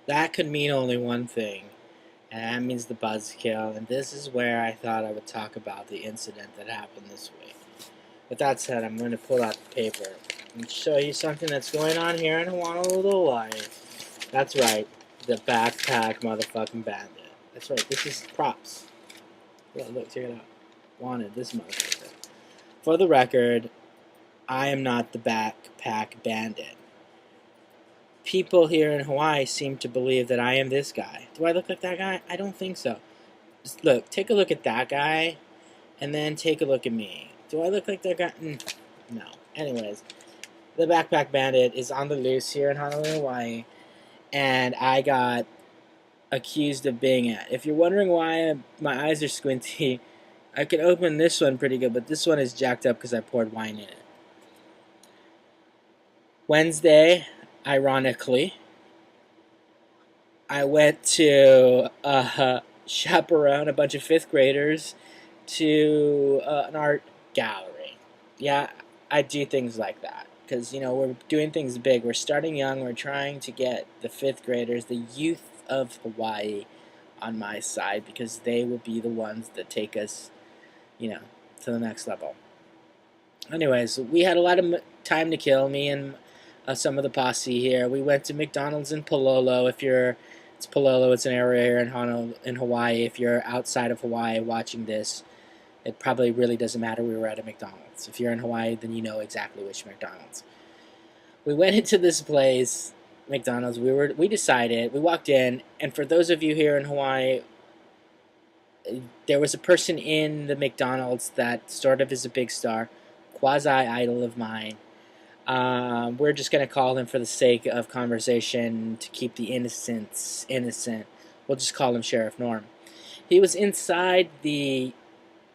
That could mean only one thing, and that means the Buzzkill. And this is where I thought I would talk about the incident that happened this week. With that said, I'm going to pull out the paper and show you something that's going on here in Honolulu, Hawaii. That's right, the backpack motherfucking bandit. That's right, this is props. Yeah, look, check it out. Wanted this motherfucker. For the record, I am not the backpack bandit. People here in Hawaii seem to believe that I am this guy. Do I look like that guy? I don't think so. Just look, take a look at that guy, and then take a look at me. Do I look like that guy? No. Anyways, the backpack bandit is on the loose here in Honolulu, Hawaii, and I got accused of being it. If you're wondering why my eyes are squinty, I can open this one pretty good, but this one is jacked up because I poured wine in it. Wednesday, ironically, I went to chaperone a bunch of fifth graders to an art gallery. Yeah, I do things like that because, you know, we're doing things big. We're starting young. We're trying to get the fifth graders, the youth of Hawaii, on my side because they will be the ones that take us, you know, to the next level. Anyways, we had a lot of time to kill, me and some of the posse here. We went to McDonald's in Palolo. It's Palolo. It's an area here in Hawaii. If you're outside of Hawaii watching this, it probably really doesn't matter. We were at a McDonald's. If you're in Hawaii, then you know exactly which McDonald's. We went into this place, McDonald's. We decided. We walked in, and for those of you here in Hawaii, there was a person in the McDonald's that sort of is a big star, quasi-idol of mine. We're just going to call him for the sake of conversation to keep the innocents innocent. We'll just call him Sheriff Norm. He was inside the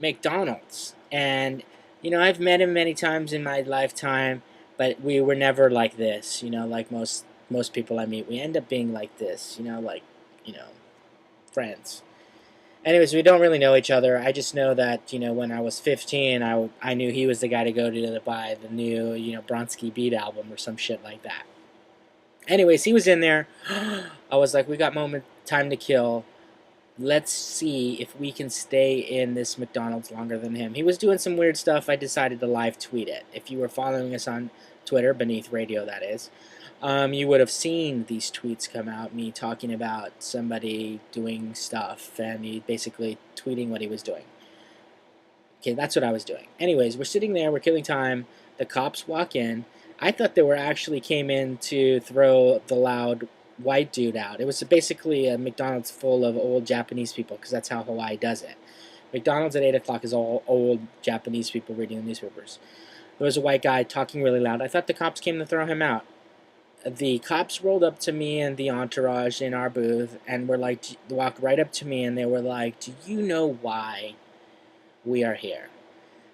McDonald's, and, you know, I've met him many times in my lifetime, but we were never like this, you know, like most people I meet. We end up being like this, you know, like, you know, friends. Anyways, we don't really know each other. I just know that, you know, when I was 15, I knew he was the guy to go to buy the new, you know, Bronski Beat album or some shit like that. Anyways, he was in there. I was like, we got time to kill. Let's see if we can stay in this McDonald's longer than him. He was doing some weird stuff. I decided to live tweet it. If you were following us on Twitter, beneath radio that is, you would have seen these tweets come out, me talking about somebody doing stuff, and me basically tweeting what he was doing. Okay, that's what I was doing. Anyways, we're sitting there, we're killing time, the cops walk in. I thought they were actually came in to throw the loud white dude out. It was basically a McDonald's full of old Japanese people, because that's how Hawaii does it. McDonald's at 8 o'clock is all old Japanese people reading the newspapers. There was a white guy talking really loud. I thought the cops came to throw him out. The cops rolled up to me and the entourage in our booth and were like, walked right up to me and they were like, do you know why we are here?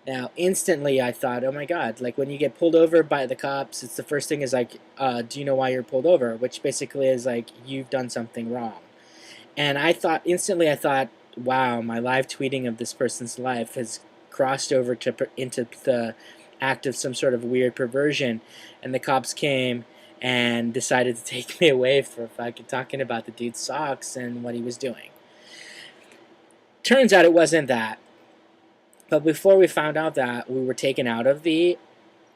Now, instantly I thought, oh my God, like when you get pulled over by the cops, it's the first thing is like, do you know why you're pulled over? Which basically is like, you've done something wrong. And instantly I thought, wow, my live tweeting of this person's life has crossed over into the act of some sort of weird perversion. And the cops came and decided to take me away for fucking talking about the dude's socks and what he was doing. Turns out it wasn't that. But before we found out that, we were taken out of the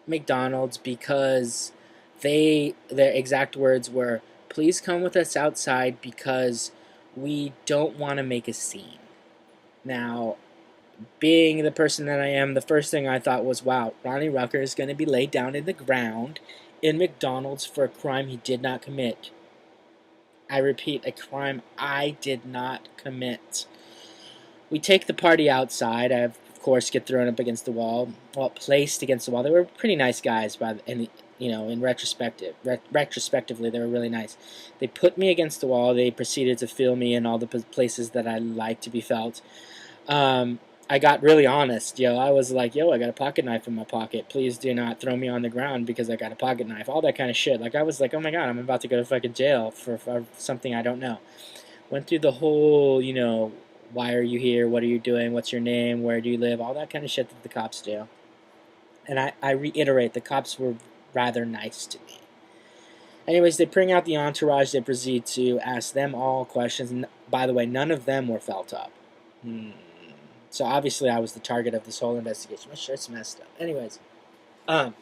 McDonald's because their exact words were, please come with us outside because we don't want to make a scene. Now, being the person that I am, the first thing I thought was, wow, Ronnie Rucker is going to be laid down in the ground in McDonald's for a crime he did not commit. I repeat, a crime I did not commit. We take the party outside. I, of course, get thrown up against the wall. Well, placed against the wall. They were pretty nice guys, in retrospectively, they were really nice. They put me against the wall. They proceeded to feel me in all the places that I like to be felt. I got really honest, yo. I was like, yo, I got a pocket knife in my pocket. Please do not throw me on the ground because I got a pocket knife. All that kind of shit. Like, I was like, oh my God, I'm about to go to fucking jail for something I don't know. Went through the whole, you know, why are you here? What are you doing? What's your name? Where do you live? All that kind of shit that the cops do. And I reiterate, the cops were rather nice to me. Anyways, they bring out the entourage. They proceed to ask them all questions. And by the way, none of them were felt up. So obviously I was the target of this whole investigation. My shirt's messed up. Anyways, I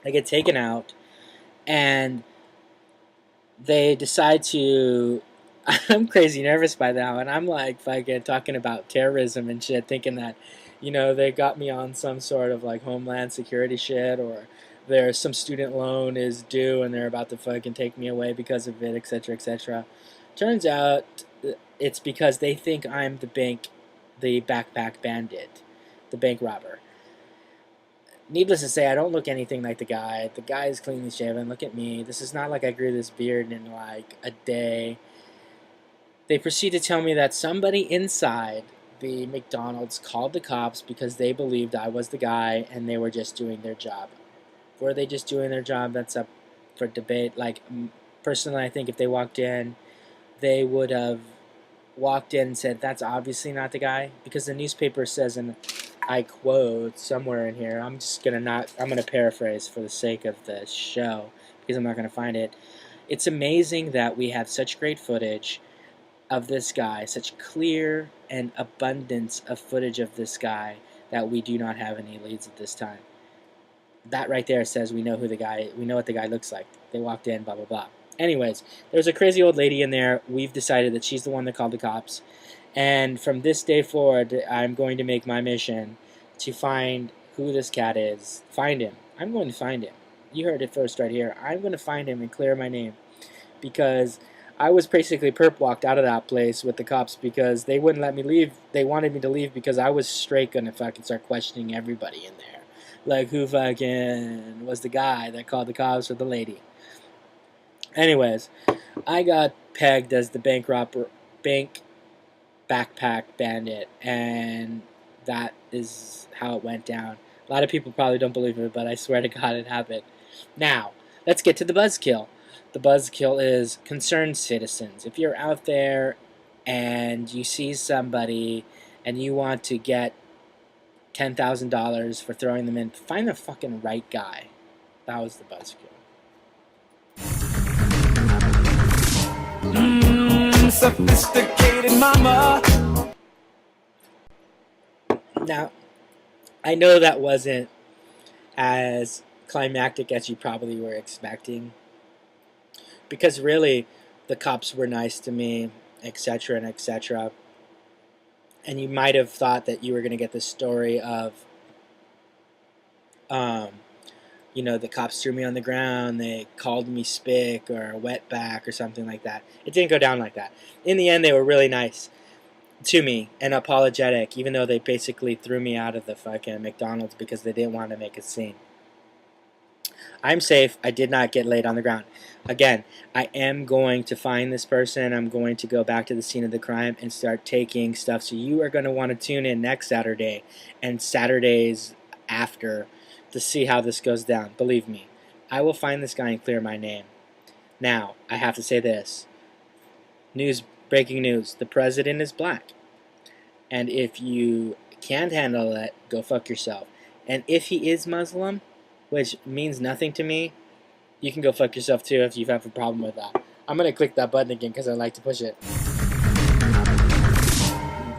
get taken out, and they decide to. I'm crazy nervous by now, and I'm like fucking talking about terrorism and shit, thinking that, they got me on some sort of like homeland security shit, or there's some student loan is due and they're about to fucking take me away because of it, etc., etc. Turns out it's because they think I'm the backpack bandit, the bank robber. Needless to say, I don't look anything like the guy. The guy is cleanly shaven. Look at me. This is not like I grew this beard in like a day. They proceed to tell me that somebody inside the McDonald's called the cops because they believed I was the guy and they were just doing their job. Were they just doing their job? That's up for debate. Like, personally, I think if they walked in, they would have walked in and said, that's obviously not the guy, because the newspaper says, and I quote somewhere in here, I'm going to paraphrase for the sake of the show, because I'm not going to find it. It's amazing that we have such great footage of this guy, such clear and abundance of footage of this guy, that we do not have any leads at this time. That right there says we know what the guy looks like. They walked in, blah, blah, blah. Anyways, there's a crazy old lady in there. We've decided that she's the one that called the cops. And from this day forward, I'm going to make my mission to find who this cat is. Find him. I'm going to find him. You heard it first right here. I'm going to find him and clear my name. Because I was basically perp walked out of that place with the cops because they wouldn't let me leave. They wanted me to leave because I was straight going to fucking start questioning everybody in there. Like, who fucking was the guy that called the cops or the lady? Anyways, I got pegged as the bank backpack bandit, and that is how it went down. A lot of people probably don't believe it, but I swear to God it happened. Now, let's get to the Buzzkill. The Buzzkill is concerned citizens. If you're out there and you see somebody and you want to get $10,000 for throwing them in, find the fucking right guy. That was the Buzzkill. Sophisticated mama. Now, I know that wasn't as climactic as you probably were expecting, because really, the cops were nice to me, etc. and etc. And you might have thought that you were going to get the story of, the cops threw me on the ground, they called me spick or wetback or something like that. It didn't go down like that. In the end, they were really nice to me and apologetic, even though they basically threw me out of the fucking McDonald's because they didn't want to make a scene. I'm safe. I did not get laid on the ground. Again, I am going to find this person. I'm going to go back to the scene of the crime and start taking stuff. So you are going to want to tune in next Saturday and Saturdays after to see how this goes down. Believe me, I will find this guy and clear my name. Now, I have to say this. Breaking news. The president is black. And if you can't handle it, go fuck yourself. And if he is Muslim, which means nothing to me, you can go fuck yourself too if you have a problem with that. I'm going to click that button again because I like to push it.